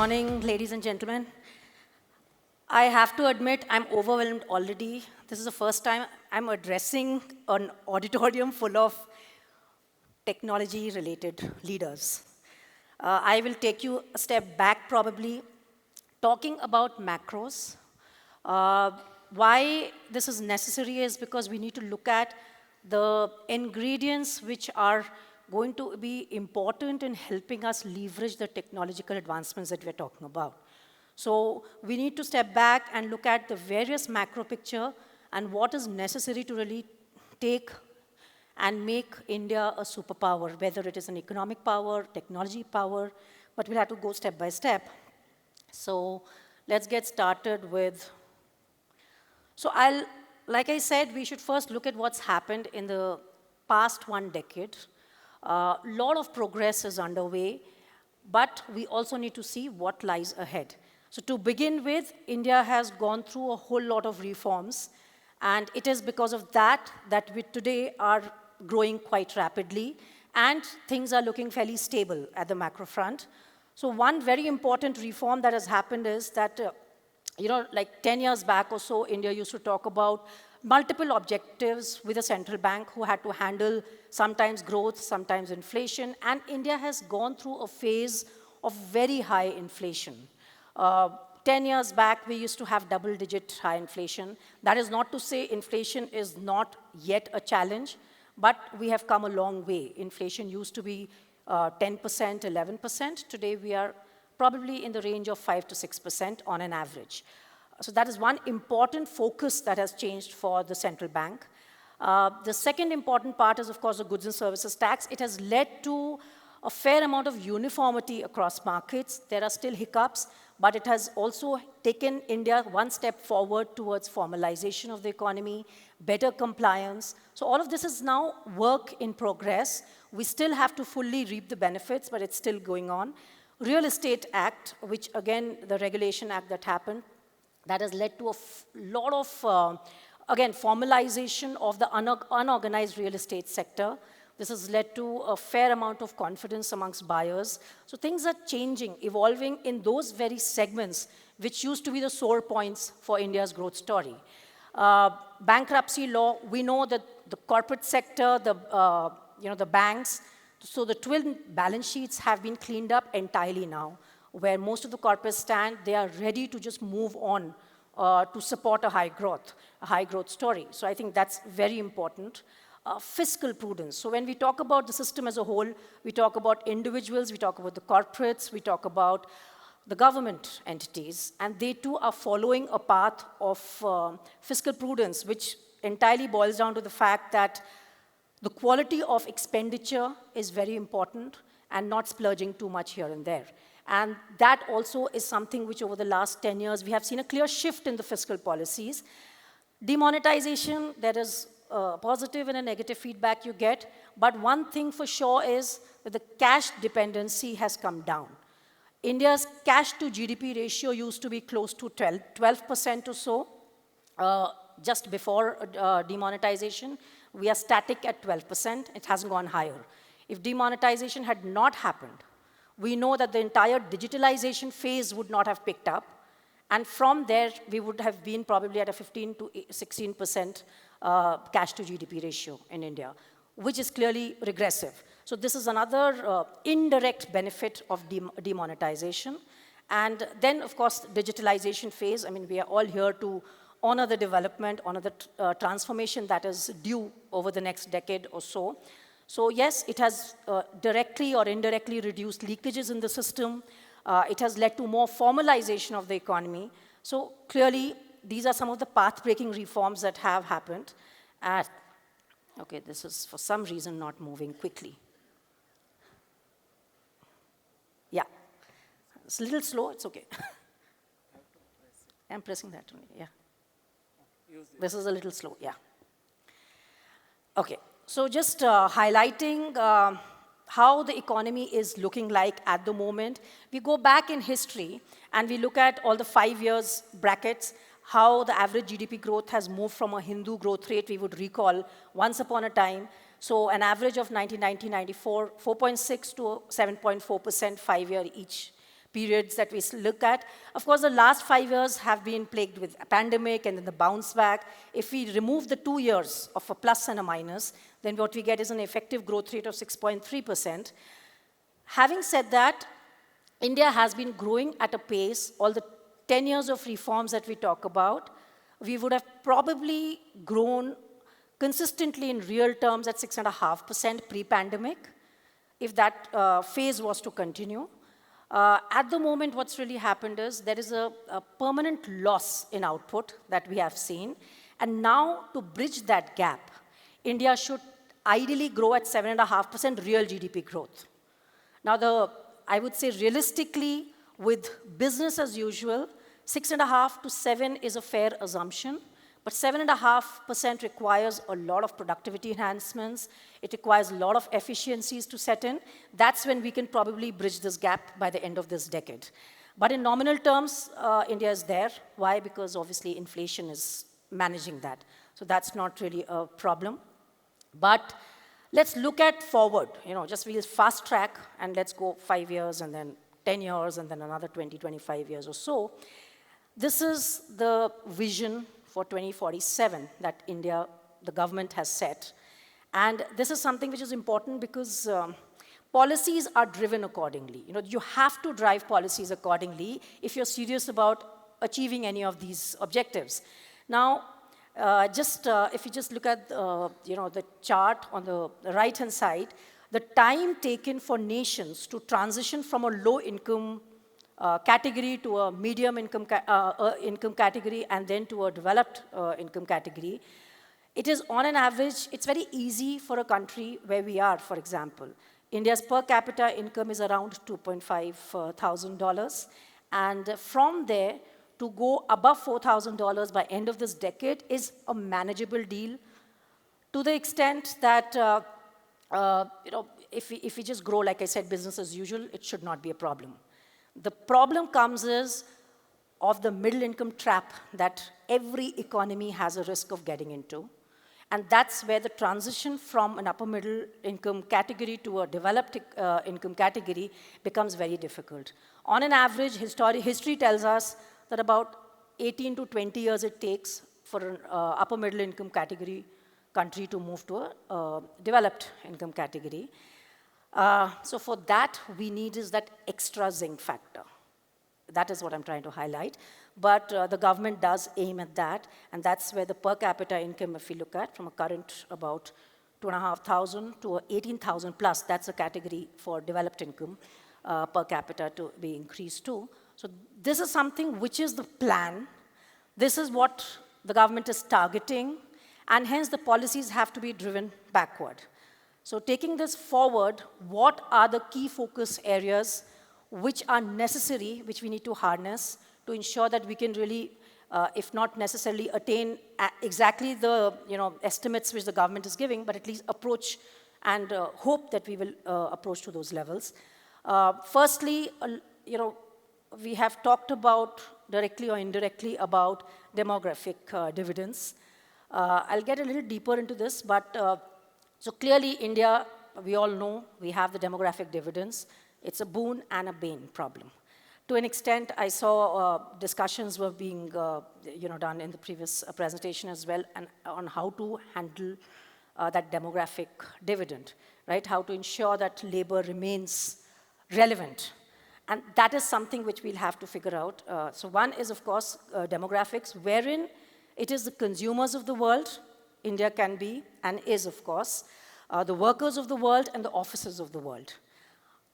morning, ladies and gentlemen. I have to admit, I'm overwhelmed already. This is the first time I'm addressing an auditorium full of technology-related leaders. I will take you a step back, probably, talking about macros. Uh, why this is necessary is because we need to look at the ingredients which are going to be important in helping us leverage the technological advancements that we're talking about. So we need to step back and look at the various macro picture and what is necessary to really take and make India a superpower, whether it is an economic power, technology power, but we'll have to go step by step. So let's get started with, like I said, we should first look at what's happened in the past 1 decade. A lot of progress is underway, but we also need to see what lies ahead. So to begin with, India has gone through a whole lot of reforms, and it is because of that that we today are growing quite rapidly, and things are looking fairly stable at the macro front. So one very important reform that has happened is that, like 10 years back or so, India used to talk about multiple objectives with a central bank who had to handle sometimes growth, sometimes inflation, and India has gone through a phase of very high inflation. 10 years back, we used to have double-digit high inflation. That is not to say inflation is not yet a challenge, but we have come a long way. Inflation used to be 10%, 11%. Today, we are probably in the range of 5 to 6% on an average. So that is one important focus that has changed for the central bank. The second important part is, of course, the goods and services tax. It has led to a fair amount of uniformity across markets. There are still hiccups, but it has also taken India one step forward towards formalization of the economy, better compliance. So all of this is now work in progress. We still have to fully reap the benefits, but it's still going on. Real Estate Act, which again, the regulation act that happened, that has led to a lot of, again, formalization of the unorganized real estate sector. This has led to a fair amount of confidence amongst buyers. So things are changing, evolving in those very segments which used to be the sore points for India's growth story. Bankruptcy law, we know that the corporate sector, the banks, so the twin balance sheets have been cleaned up entirely now, where most of the corporates stand, they are ready to just move on to support a high growth story. So I think that's very important. Fiscal prudence. So when we talk about the system as a whole, we talk about individuals, we talk about the corporates, we talk about the government entities, and they too are following a path of fiscal prudence, which entirely boils down to the fact that the quality of expenditure is very important and not splurging too much here and there. And that also is something which over the last 10 years, we have seen a clear shift in the fiscal policies. Demonetization, there is positive and a negative feedback you get, but one thing for sure is that the cash dependency has come down. India's cash to GDP ratio used to be close to 12% or so just before demonetization. We are static at 12%. It hasn't gone higher. If demonetization had not happened, we know that the entire digitalization phase would not have picked up. And from there, we would have been probably at a 15 to 16% cash to GDP ratio in India, which is clearly regressive. So this is another indirect benefit of demonetization. And then, of course, digitalization phase. I mean, we are all here to honor the development, honor the transformation that is due over the next decade or so. So yes, it has directly or indirectly reduced leakages in the system. It has led to more formalization of the economy. So clearly, these are some of the path-breaking reforms that have happened. Okay, this is for some reason not moving quickly. Yeah, it's a little slow, it's okay. I'm pressing that only, yeah. This is a little slow, yeah. Okay, so just highlighting how the economy is looking like at the moment. We go back in history and we look at all the 5 years brackets, how the average GDP growth has moved from a Hindu growth rate we would recall once upon a time. So an average of 1990-94, 4.6 to 7.4% 5-year each periods that we look at. Of course, the last 5 years have been plagued with a pandemic and then the bounce back. If we remove the 2 years of a plus and a minus, then what we get is an effective growth rate of 6.3%. Having said that, India has been growing at a pace, all the 10 years of reforms that we talk about, we would have probably grown consistently in real terms at 6.5% pre-pandemic, if that phase was to continue. At the moment, what's really happened is there is a permanent loss in output that we have seen. And now, to bridge that gap, India should ideally grow at 7.5% real GDP growth. Now, I would say realistically, with business as usual, 6.5 to 7 is a fair assumption. But 7.5% requires a lot of productivity enhancements. It requires a lot of efficiencies to set in. That's when we can probably bridge this gap by the end of this decade. But in nominal terms, India is there. Why? Because obviously inflation is managing that. So that's not really a problem. But let's look at forward. Just we'll fast track and let's go 5 years and then 10 years and then another 20, 25 years or so. This is the vision for 2047 that India, the government has set. And this is something which is important because policies are driven accordingly. You have to drive policies accordingly if you're serious about achieving any of these objectives. Now, if you just look at the chart on the right-hand side, the time taken for nations to transition from a low-income category to a medium income category and then to a developed income category. It is on an average, it's very easy for a country where we are, for example. India's per capita income is around $2.5 thousand. And from there, to go above $4,000 by end of this decade is a manageable deal to the extent that, if we just grow, like I said, business as usual, it should not be a problem. The problem comes is of the middle income trap that every economy has a risk of getting into. And that's where the transition from an upper middle income category to a developed income category becomes very difficult. On an average, history tells us that about 18 to 20 years it takes for an upper middle income category country to move to a developed income category. So for that, we need is that extra zinc factor. That is what I'm trying to highlight. But the government does aim at that, and that's where the per capita income, if we look at, from a current about 2,500 to 18,000 plus, that's a category for developed income per capita to be increased to. So this is something which is the plan. This is what the government is targeting, and hence the policies have to be driven backward. So taking this forward, what are the key focus areas which are necessary, which we need to harness to ensure that we can really, if not necessarily attain exactly the estimates which the government is giving, but at least approach and hope that we will approach to those levels. Firstly, we have talked about directly or indirectly about demographic dividends. I'll get a little deeper into this, but so clearly India, we all know, we have the demographic dividends. It's a boon and a bane problem. To an extent, I saw discussions were being done in the previous presentation as well, and on how to handle that demographic dividend, right? How to ensure that labor remains relevant. And that is something which we'll have to figure out. So one is, of course, demographics, wherein it is the consumers of the world, India can be and is, of course, the workers of the world and the officers of the world.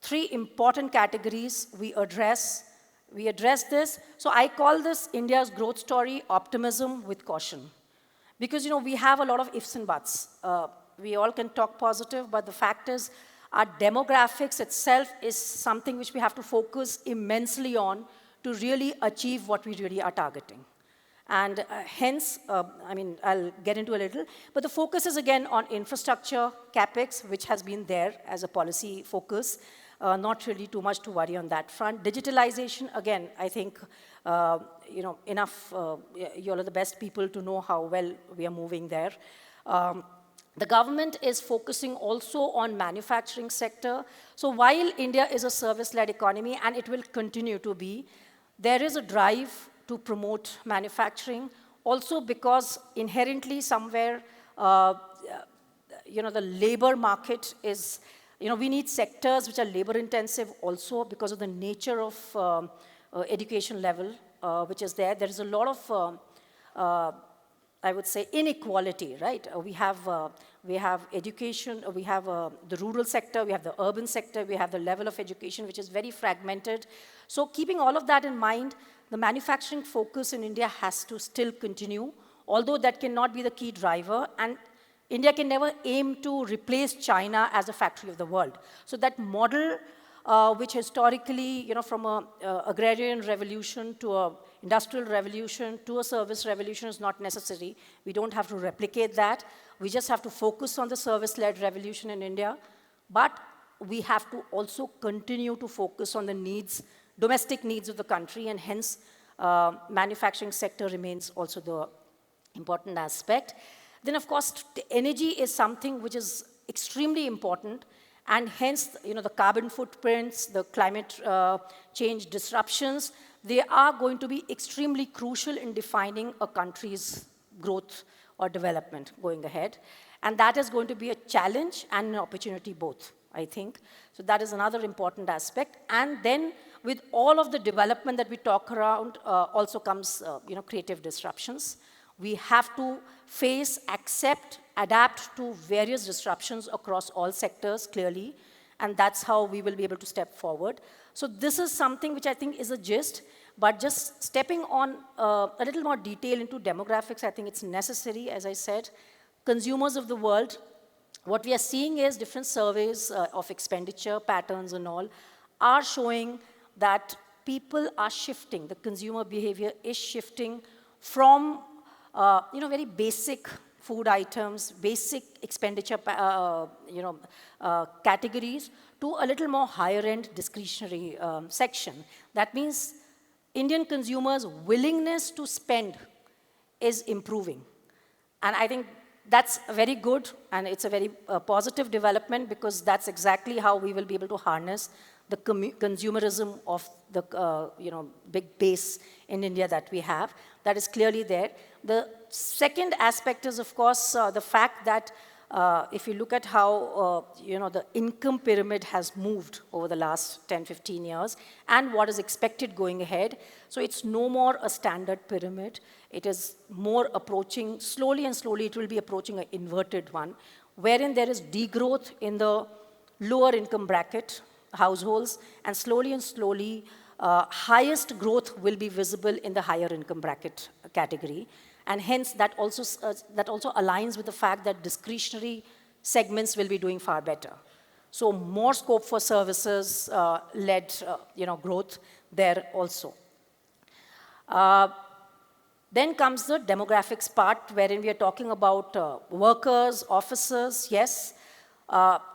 Three important categories we address this. So I call this India's growth story, optimism with caution. Because, we have a lot of ifs and buts. We all can talk positive, but the fact is our demographics itself is something which we have to focus immensely on to really achieve what we really are targeting. And hence, I'll get into a little, but the focus is again on infrastructure, CapEx, which has been there as a policy focus. Not really too much to worry on that front. Digitalization, again, I think, enough, you all are the best people to know how well we are moving there. The government is focusing also on manufacturing sector. So while India is a service-led economy, and it will continue to be, there is a drive to promote manufacturing, also because inherently somewhere, the labor market is, we need sectors which are labor intensive also because of the nature of education level, which is there. There is a lot of, I would say, inequality, right? We have education, we have the rural sector, we have the urban sector, we have the level of education which is very fragmented. So keeping all of that in mind, the manufacturing focus in India has to still continue, although that cannot be the key driver, and India can never aim to replace China as a factory of the world. So that model, which historically, from a agrarian revolution to a industrial revolution to a service revolution is not necessary. We don't have to replicate that. We just have to focus on the service-led revolution in India. But we have to also continue to focus on the needs, domestic needs of the country, and hence manufacturing sector remains also the important aspect. Then, of course, energy is something which is extremely important, and hence, the carbon footprints, the climate change disruptions, they are going to be extremely crucial in defining a country's growth or development going ahead. And that is going to be a challenge and an opportunity both, I think. So that is another important aspect. And then with all of the development that we talk around also comes, creative disruptions. We have to face, accept, adapt to various disruptions across all sectors clearly, and that's how we will be able to step forward. So this is something which I think is a gist, but just stepping on a little more detail into demographics, I think it's necessary, as I said. Consumers of the world, what we are seeing is different surveys of expenditure patterns and all are showing that people are shifting, the consumer behavior is shifting from very basic food items, basic expenditure, categories to a little more higher-end discretionary section. That means Indian consumers' willingness to spend is improving. And I think that's very good, and it's a very positive development, because that's exactly how we will be able to harness the consumerism of the big base in India that we have. That is clearly there. The second aspect is, of course, the fact that if you look at how the income pyramid has moved over the last 10, 15 years and what is expected going ahead. So it's no more a standard pyramid. It is more approaching, slowly and slowly it will be approaching an inverted one, wherein there is degrowth in the lower income bracket households, and slowly, highest growth will be visible in the higher income bracket category. And hence, that also aligns with the fact that discretionary segments will be doing far better. So more scope for services led growth there also. Then comes the demographics part, wherein we are talking about workers, officers. Yes,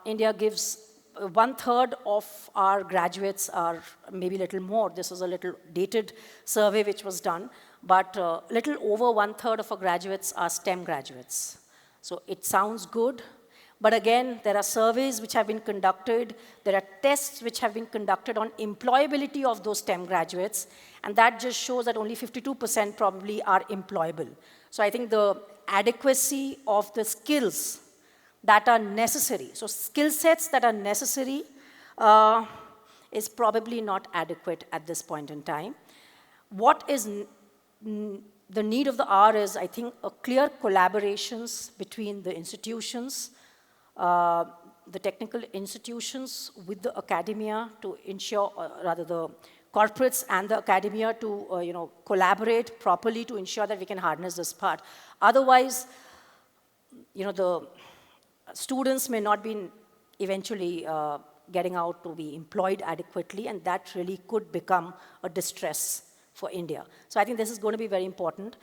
India gives 1/3 of our graduates are maybe a little more. This was a little dated survey which was done, but little over 1/3 of our graduates are STEM graduates. So it sounds good, but again, there are surveys which have been conducted, there are tests which have been conducted on employability of those STEM graduates, and that just shows that only 52% probably are employable. So I think the adequacy of the skills that are necessary, so skill sets that are necessary is probably not adequate at this point in time. What is the need of the hour is, I think, a clear collaborations between the institutions, the technical institutions with the academia to ensure, rather the corporates and the academia to collaborate properly to ensure that we can harness this part. Otherwise, the students may not be eventually getting out to be employed adequately, and that really could become a distress for India. So I think this is going to be very important.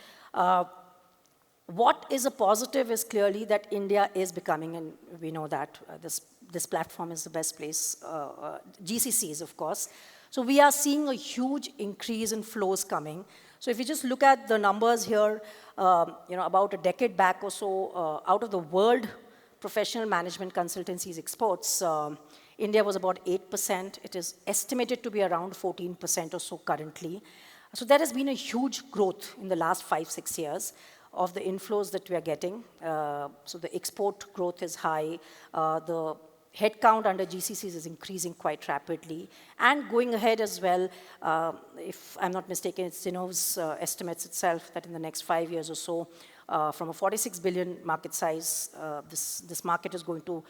What is a positive is clearly that India is becoming, and we know that this platform is the best place, GCCs, of course. So we are seeing a huge increase in flows coming. So if you just look at the numbers here, about a decade back or so, out of the world professional management consultancies exports, India was about 8%. It is estimated to be around 14% or so currently. So there has been a huge growth in the last 5-6 years of the inflows that we are getting. So the export growth is high. The headcount under GCCs is increasing quite rapidly. And going ahead as well, if I'm not mistaken, it's Zinov's estimates itself that in the next 5 years or so, from a 46 billion market size, this market is going to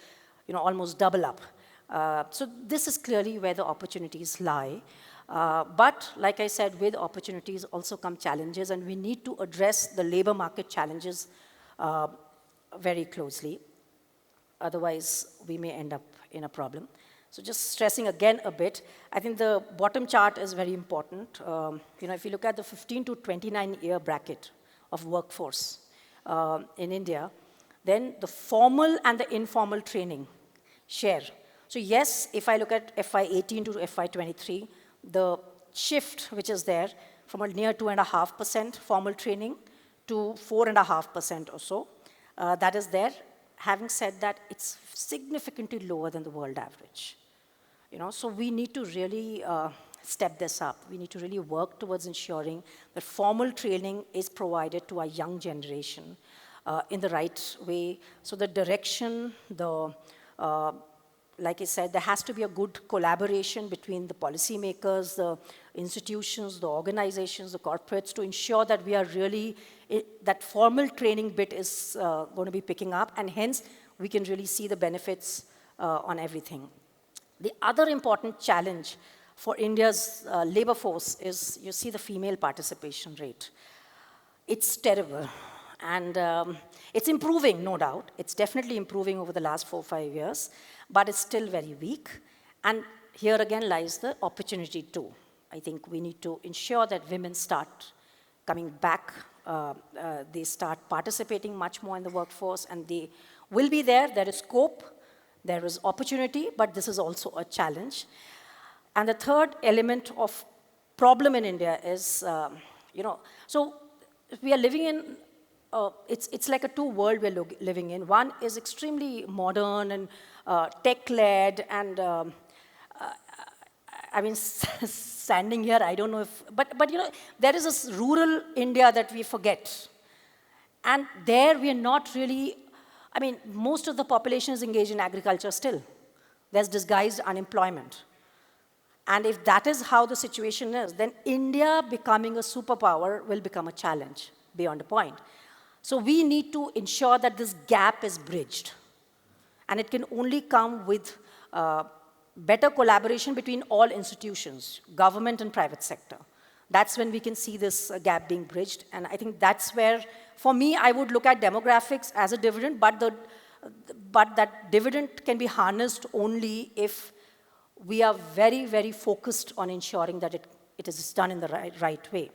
almost double up. So this is clearly where the opportunities lie. But like I said, with opportunities also come challenges, and we need to address the labor market challenges very closely. Otherwise, we may end up in a problem. So just stressing again a bit, I think the bottom chart is very important. If you look at the 15 to 29-year bracket of workforce in India, then the formal and the informal training share. So yes, if I look at FY18 to FY23, the shift which is there from a near 2.5% formal training to 4.5% or so, that is there. Having said that, it's significantly lower than the world average. So we need to really step this up. We need to really work towards ensuring that formal training is provided to our young generation in the right way. So the direction, like I said, there has to be a good collaboration between the policymakers, the institutions, the organizations, the corporates to ensure that we are really, that formal training bit is going to be picking up, and hence we can really see the benefits on everything. The other important challenge for India's labor force is, you see the female participation rate. It's terrible. And it's improving, no doubt. It's definitely improving over the last 4 or 5 years, but it's still very weak. And here again lies the opportunity too. I think we need to ensure that women start coming back, they start participating much more in the workforce, and they will be there. There is scope, there is opportunity, but this is also a challenge. And the third element of problem in India is, so we are living in, it's like a two world we're living in. One is extremely modern and tech-led, and I mean, standing here, I don't know if, but there is this rural India that we forget. And there we are not really, I mean, most of the population is engaged in agriculture still. There's disguised unemployment. And if that is how the situation is, then India becoming a superpower will become a challenge beyond a point. So we need to ensure that this gap is bridged. And it can only come with better collaboration between all institutions, government and private sector. That's when we can see this gap being bridged. And I think that's where, for me, I would look at demographics as a dividend, but that dividend can be harnessed only if we are very, very focused on ensuring that it is done in the right way.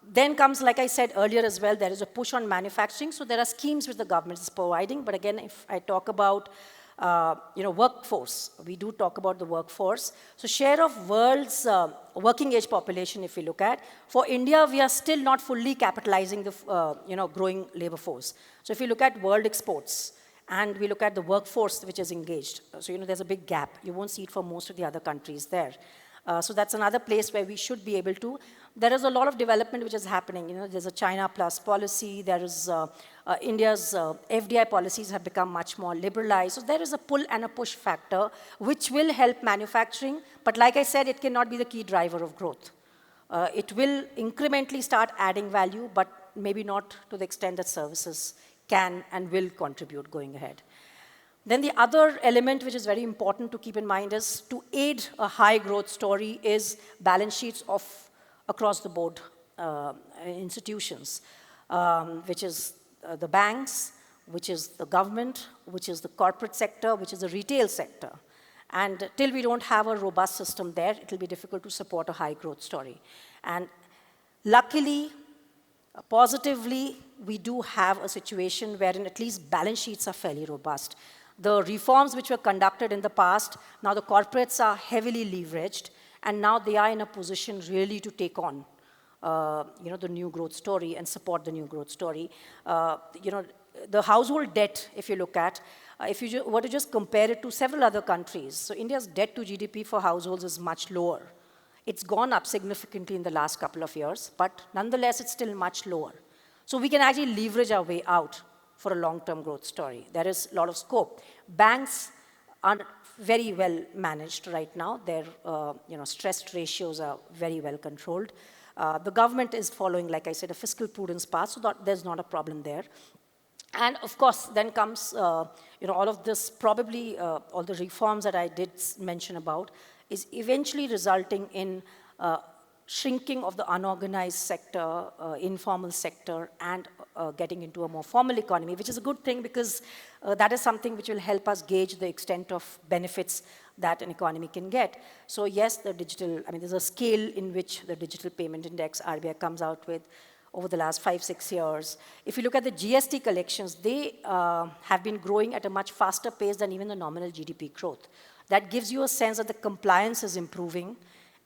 Then comes, like I said earlier as well, there is a push on manufacturing. So there are schemes which the government is providing. But again, if I talk about workforce, we do talk about the workforce. So share of world's working age population, if we look at, for India, we are still not fully capitalizing the growing labor force. So if you look at world exports, and we look at the workforce which is engaged, so there's a big gap. You won't see it for most of the other countries there. So that's another place where we should be able to. There is a lot of development which is happening. There's a China Plus policy. There is India's FDI policies have become much more liberalized. So there is a pull and a push factor which will help manufacturing. But like I said, it cannot be the key driver of growth. It will incrementally start adding value, but maybe not to the extent that services can and will contribute going ahead. Then the other element which is very important to keep in mind is to aid a high growth story is balance sheets of across the board institutions, which is the banks, which is the government, which is the corporate sector, which is the retail sector. And till we don't have a robust system there, it will be difficult to support a high growth story. And luckily, positively, we do have a situation wherein at least balance sheets are fairly robust. The reforms which were conducted in the past, now the corporates are heavily leveraged, and now they are in a position really to take on the new growth story and support the new growth story. the household debt, if you look at, if you were to just compare it to several other countries, so India's debt to GDP for households is much lower. It's gone up significantly in the last couple of years, but nonetheless, it's still much lower. So we can actually leverage our way out for a long-term growth story. There is a lot of scope. Banks are very well managed right now. Their stressed ratios are very well controlled. The government is following, like I said, a fiscal prudence path, so that there's not a problem there. And of course, then comes all of this, probably all the reforms that I did mention about, is eventually resulting in shrinking of the unorganized sector, informal sector, and getting into a more formal economy, which is a good thing because that is something which will help us gauge the extent of benefits that an economy can get. So yes, the digital, there's a scale in which the digital payment index RBI comes out with over the last 5-6 years. If you look at the GST collections, they have been growing at a much faster pace than even the nominal GDP growth. That gives you a sense that the compliance is improving,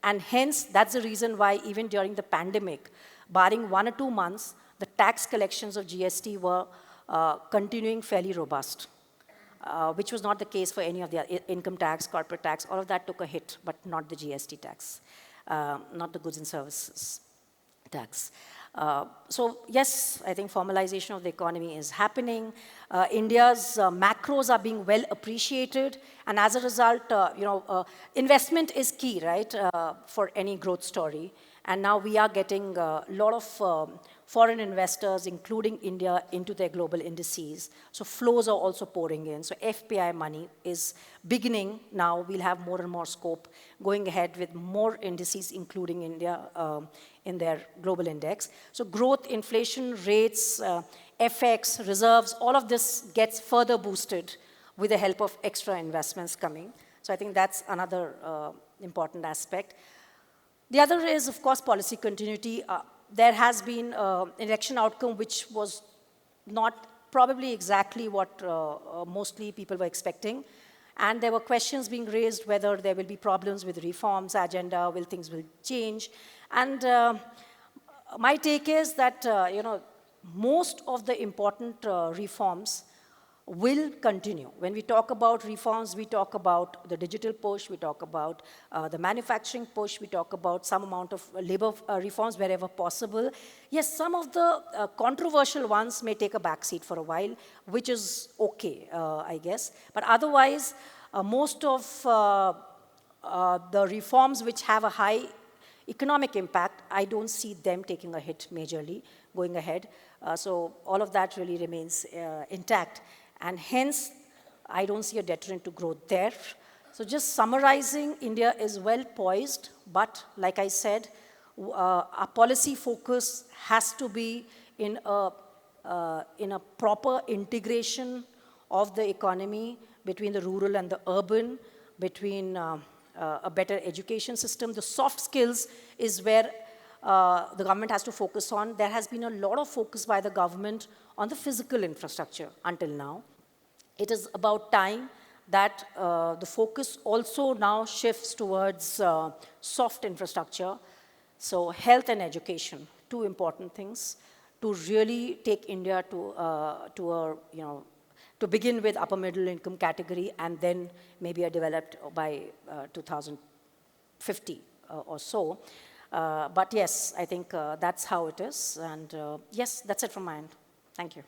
and hence, that's the reason why even during the pandemic, barring 1 or 2 months, the tax collections of GST were continuing fairly robust, which was not the case for any of the income tax, corporate tax. All of that took a hit, but not the GST tax, not the goods and services tax. So yes, I think formalization of the economy is happening. India's macros are being well appreciated, and as a result, investment is key, right, for any growth story. And now we are getting a lot of foreign investors, including India, into their global indices. So flows are also pouring in. So FPI money is beginning now. We'll have more and more scope going ahead with more indices, including India, in their global index. So growth, inflation rates, FX, reserves, all of this gets further boosted with the help of extra investments coming. So I think that's another important aspect. The other is, of course, policy continuity. There has been an election outcome which was not probably exactly what mostly people were expecting. And there were questions being raised whether there will be problems with reforms agenda, will things will change. And my take is that, most of the important reforms will continue. When we talk about reforms, we talk about the digital push, we talk about the manufacturing push, we talk about some amount of labor reforms wherever possible. Yes, some of the controversial ones may take a backseat for a while, which is okay, I guess. But otherwise, most of the reforms which have a high economic impact, I don't see them taking a hit majorly going ahead. So all of that really remains intact. And hence, I don't see a deterrent to growth there. So just summarizing, India is well poised, but like I said, our policy focus has to be in a proper integration of the economy between the rural and the urban, between a better education system. The soft skills is where the government has to focus on. There has been a lot of focus by the government on the physical infrastructure until now. It is about time that the focus also now shifts towards soft infrastructure. So health and education, two important things to really take India to begin with upper middle income category and then maybe are developed by 2050 or so. But yes, I think that's how it is. And yes, that's it from my end. Thank you.